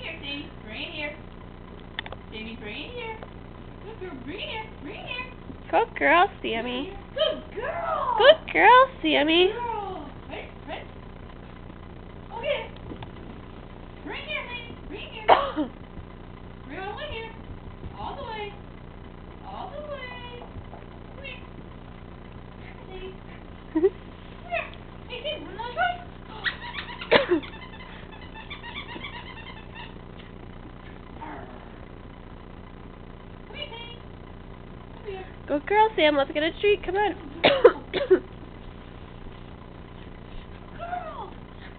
here, Sammy. Bring it here. Sammy, bring it here. Good girl. Bring it here. Bring it here. Good girl, Sammy. Good girl. Good girl, Sammy. Good girl. Ready? Ready? Okay. Bring it here, Sammy. Bring it here. Bring it all the way here. All the way. All the way. Come here. Come here, Sammy. Come here. Hey, Sammy, run that way. Come here, Sammy. Come here. Good girl, Sam. Let's get a treat. Come on. Girl.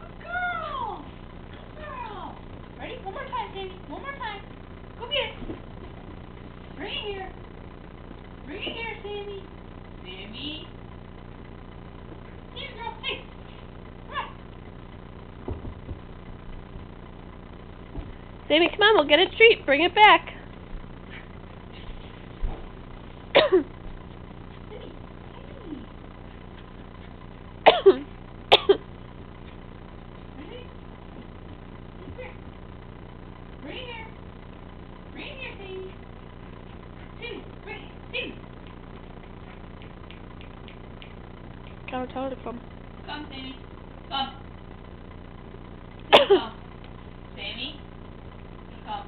Good girl. Good girl. Ready? One more time, Sammy. One more time. Go get it. Bring it here. Bring it here, Sammy. Sammy. Here, girl. Hey. Come on. Sammy, come on. We'll get a treat. Bring it back. Sammy. Ready? Here. Bring it here. Bring it here, Sammy. Sammy, bring it. Sammy. Come, tell her to come. Come, Sammy. Come. Sammy, come. Sammy. Come.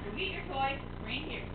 Go get your toy. Bring it here.